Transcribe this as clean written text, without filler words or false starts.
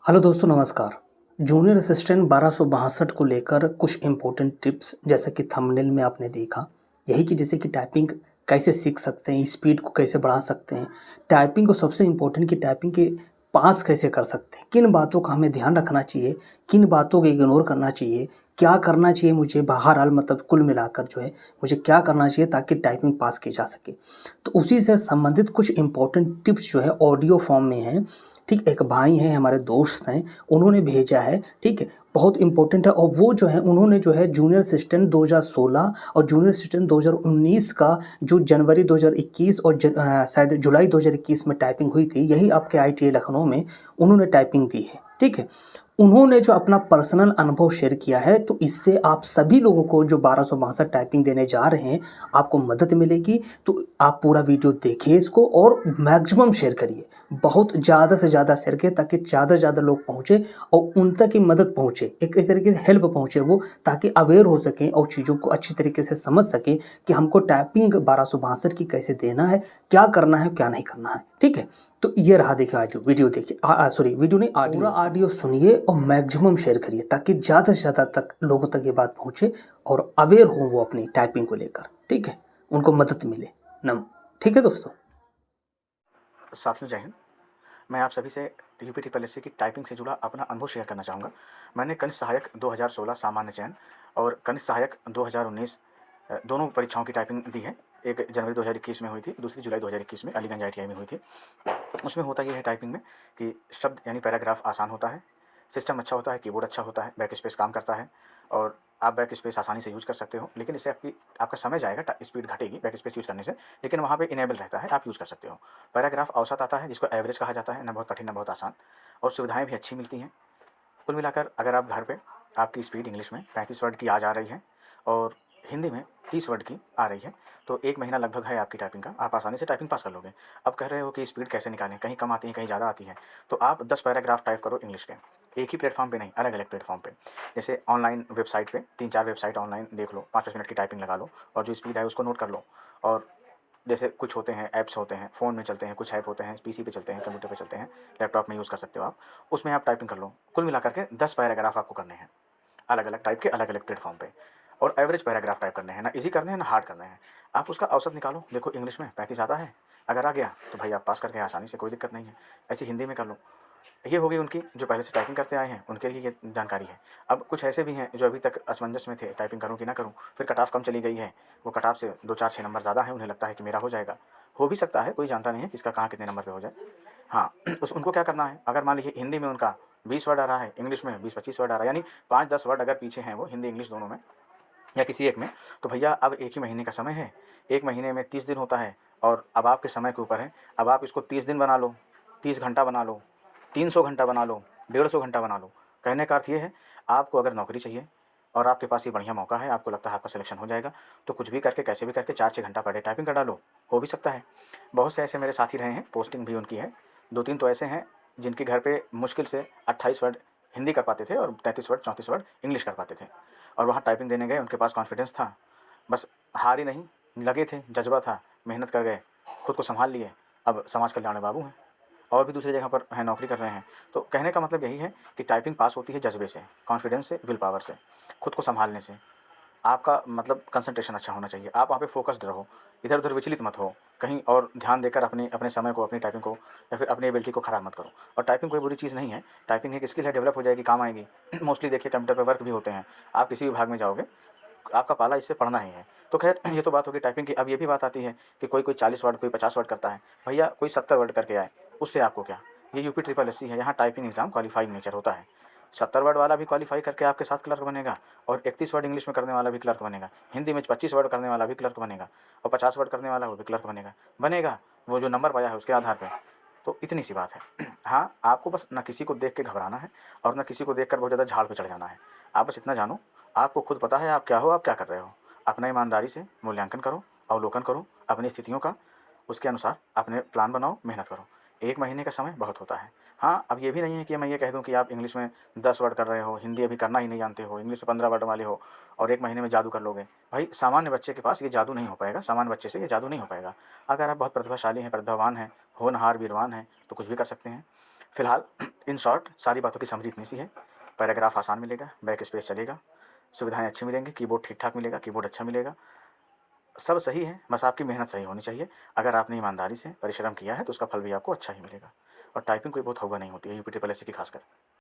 Hello दोस्तों नमस्कार। Junior assistant 1262 को लेकर कुछ इम्पोर्टेंट टिप्स जैसे कि थंबनेल में आपने देखा, यही कि जैसे कि टाइपिंग कैसे सीख सकते हैं, स्पीड को कैसे बढ़ा सकते हैं, टाइपिंग को सबसे इम्पोर्टेंट कि टाइपिंग के पास कैसे कर सकते हैं, किन बातों का हमें ध्यान रखना चाहिए, किन बातों को इग्नोर करना चाहिए, क्या करना चाहिए मुझे बहरहाल मतलब कुल मिलाकर जो है मुझे क्या करना चाहिए ताकि टाइपिंग पास की जा सके। तो उसी से संबंधित कुछ इम्पोर्टेंट टिप्स जो है ऑडियो फॉर्म में हैं। ठीक, एक भाई हैं हमारे दोस्त हैं, उन्होंने भेजा है, ठीक है, बहुत इम्पोर्टेंट है और वो जो है उन्होंने जो है जूनियर असिस्टेंट 2016 और जूनियर असिस्टेंट 2019 का जो जनवरी 2021 और शायद जुलाई 2021 में टाइपिंग हुई थी, यही आपके आईटीआई लखनऊ में उन्होंने टाइपिंग दी है, ठीक है। उन्होंने जो अपना पर्सनल अनुभव शेयर किया है, तो इससे आप सभी लोगों को जो 1262 टाइपिंग देने जा रहे हैं, आपको मदद मिलेगी। तो आप पूरा वीडियो देखिए इसको और मैक्सिमम शेयर करिए, बहुत ज़्यादा से ज़्यादा शेयर करिए ताकि ज़्यादा से ज़्यादा लोग पहुँचे और उन तक ही मदद पहुँचे, एक तरीके से हेल्प पहुँचे वो, ताकि अवेयर हो सकें और चीज़ों को अच्छी तरीके से समझ सकें कि हमको टाइपिंग 1262 की कैसे देना है, क्या करना है, क्या नहीं करना है, ठीक है। तो ये रहा, देखिए ऑडियो, वीडियो देखिए, सॉरी वीडियो नहीं, ऑडियो, पूरा ऑडियो सुनिए और मैक्सिमम शेयर करिए ताकि ज़्यादा से ज़्यादा तक लोगों तक ये बात पहुँचे और अवेयर हों वो अपनी टाइपिंग को लेकर, ठीक है, उनको मदद मिले। ठीक है दोस्तों। साथियों जय हिंद। मैं आप सभी से यूपी ट्रिपल एससी की टाइपिंग से जुड़ा अपना अनुभव शेयर करना चाहूँगा। मैंने कनिष्ठ सहायक 2016 सामान्य चयन और कनिष्ठ सहायक 2019 दोनों परीक्षाओं की टाइपिंग दी है। एक जनवरी 2021 में हुई थी, दूसरी जुलाई 2021 में अलीगंज आईटीआई में हुई थी। उसमें होता ये है टाइपिंग में कि शब्द यानी पैराग्राफ आसान होता है, सिस्टम अच्छा होता है, कीबोर्ड अच्छा होता है, बैक स्पेस काम करता है और आप बैक स्पेस आसानी से यूज़ कर सकते हो। लेकिन इससे आपका समय जाएगा, स्पीड घटेगी बैक स्पेस यूज़ करने से, लेकिन वहाँ पे इनेबल रहता है, आप यूज़ कर सकते हो। पैराग्राफ औसत आता है, जिसको एवरेज कहा जाता है, ना बहुत कठिन ना बहुत आसान, और सुविधाएँ भी अच्छी मिलती हैं। कुल मिलाकर अगर आप घर पे आपकी स्पीड इंग्लिश में 35 वर्ड की आ जा रही है और हिंदी में 30 वर्ड की आ रही है, तो 1 महीना लगभग है आपकी टाइपिंग का, आप आसानी से टाइपिंग पास कर लोगे। अब कह रहे हो कि स्पीड कैसे निकालें, कहीं कम आती है, कहीं ज़्यादा आती है, तो आप 10 पैराग्राफ टाइप करो इंग्लिश के, एक ही प्लेटफॉर्म पे नहीं, अलग अलग प्लेटफॉर्म पे। जैसे ऑनलाइन वेबसाइट पे 3-4 वेबसाइट ऑनलाइन देख लो, 5-5 मिनट की टाइपिंग लगा लो और जो स्पीड है उसको नोट कर लो। और जैसे कुछ होते हैं ऐप्स होते हैं, फ़ोन में चलते हैं, कुछ ऐप होते हैं पीसी पे चलते हैं, कंप्यूटर पे चलते हैं, लैपटॉप में यूज़ कर सकते हो आप, उसमें आप टाइपिंग कर लो। कुल मिलाकर के 10 पैराग्राफ आपको करने हैं, अलग अलग टाइप के, अलग अलग प्लेटफॉर्म पे, और एवरेज पैराग्राफ टाइप करने हैं, ना इजी करने हैं ना हार्ड करने हैं। आप उसका औसत निकालो, देखो इंग्लिश में 35 आता है, अगर आ गया तो भाई आप पास कर गए आसानी से, कोई दिक्कत नहीं है। ऐसे हिंदी में कर लो। ये हो गई उनकी जो पहले से टाइपिंग करते आए हैं, उनके लिए ये जानकारी है। अब कुछ ऐसे भी हैं जो अभी तक असमंजस में थे, टाइपिंग करूँ कि ना करूँ, फिर कट ऑफ कम चली गई है, वो कट ऑफ से 2-4-6 नंबर ज़्यादा है, उन्हें लगता है कि मेरा हो जाएगा। हो भी सकता है, कोई जानता नहीं है किसका कहाँ कितने नंबर पे हो जाए। हाँ, उनको क्या करना है, अगर मान लीजिए हिंदी में उनका 20 वर्ड आ रहा है, इंग्लिश में 20-25 वर्ड आ रहा है, यानी 5-10 वर्ड अगर पीछे हैं वो हिंदी इंग्लिश दोनों में या किसी एक में, तो भैया अब एक ही महीने का समय है, एक महीने में 30 दिन होता है, और अब आपके समय के ऊपर है। अब आप इसको 30 दिन बना लो, 30 घंटा बना लो, 300 घंटा बना लो, 150 घंटा बना लो। कहने का अर्थ ये है, आपको अगर नौकरी चाहिए और आपके पास ये बढ़िया मौका है, आपको लगता है आपका सिलेक्शन हो जाएगा, तो कुछ भी करके कैसे भी करके 4-6 घंटा पर डे टाइपिंग कर डालो, हो भी सकता है। बहुत से ऐसे मेरे साथी रहे हैं, पोस्टिंग भी उनकी है, 2-3 तो ऐसे हैं जिनके घर पे मुश्किल से 28 वर्ड हिंदी कर पाते थे और 33 वर्ड 34 वर्ड इंग्लिश कर पाते थे, और वहाँ टाइपिंग देने गए, उनके पास कॉन्फिडेंस था, बस हार ही नहीं, लगे थे, जज्बा था, मेहनत कर गए, खुद को संभाल लिए, अब समाज कल्याण में बाबू हैं और भी दूसरी जगह पर हैं, नौकरी कर रहे हैं। तो कहने का मतलब यही है कि टाइपिंग पास होती है जज्बे से, कॉन्फिडेंस से, विल पावर से, खुद को संभालने से। आपका मतलब कंसंट्रेशन अच्छा होना चाहिए, आप वहाँ पे फोकस्ड रहो, इधर उधर विचलित मत हो, कहीं और ध्यान देकर अपने अपने समय को, अपनी टाइपिंग को या फिर अपनी एबिलिटी को ख़राब मत करो। और टाइपिंग कोई बुरी चीज़ नहीं है, टाइपिंग एक स्किल है, डेवलप हो जाएगी, काम आएगी। मोस्टली देखिए कंप्यूटर पे वर्क भी होते हैं, आप किसी भी भाग में जाओगे, आपका पाला इससे पढ़ना ही है। तो खैर ये तो बात होगी टाइपिंग की। अब ये भी बात आती है कि कोई कोई 40 वर्ड, कोई 50 वर्ड करता है, भैया कोई 70 वर्ड करके आए, उससे आपको क्या। ये यूपी ट्रिपल एससी है, यहाँ टाइपिंग एग्जाम क्वालिफाइंग नेचर होता है। 70 वर्ड वाला भी क्वालिफाई करके आपके साथ क्लर्क बनेगा, और 31 वर्ड इंग्लिश में करने वाला भी क्लर्क बनेगा, हिंदी में 25 वर्ड करने वाला भी क्लर्क बनेगा, और 50 वर्ड करने वाला वो भी क्लर्क बनेगा वो जो नंबर पाया है उसके आधार पर। तो इतनी सी बात है। हाँ, आपको बस ना किसी को देख के घबराना है और ना किसी को देख कर बहुत ज़्यादा झाड़ पे चढ़ जाना है। आप बस इतना जानो, आपको खुद पता है आप क्या हो, आप क्या कर रहे हो। अपना ईमानदारी से मूल्यांकन करो, अवलोकन करो अपनी स्थितियों का, उसके अनुसार अपने प्लान बनाओ, मेहनत करो। 1 महीने का समय बहुत होता है। हाँ, अब ये भी नहीं है कि मैं ये कह दूँ कि आप इंग्लिश में 10 वर्ड कर रहे हो, हिंदी अभी करना ही नहीं जानते हो, इंग्लिश में 15 वर्ड वाले हो और 1 महीने में जादू कर लोगे। भाई सामान्य बच्चे के पास ये जादू नहीं हो पाएगा, सामान्य बच्चे से ये जादू नहीं हो पाएगा। अगर आप बहुत प्रतिभाशाली हैं, प्रतिभावान हैं, होनहार, वीरवान हैं, तो कुछ भी कर सकते हैं। फिलहाल इन शॉर्ट सारी बातों की समरी इतनी सी है। पैराग्राफ आसान मिलेगा, बैक स्पेस चलेगा, सुविधाएं अच्छी मिलेंगी, कीबोर्ड ठीक ठाक मिलेगा, कीबोर्ड अच्छा मिलेगा, सब सही है, बस आपकी मेहनत सही होनी चाहिए। अगर आपने ईमानदारी से परिश्रम किया है तो उसका फल भी आपको अच्छा ही मिलेगा। और टाइपिंग कोई बहुत हौवा नहीं होती है, यूपी ट्रिपल एस सी की खासकर।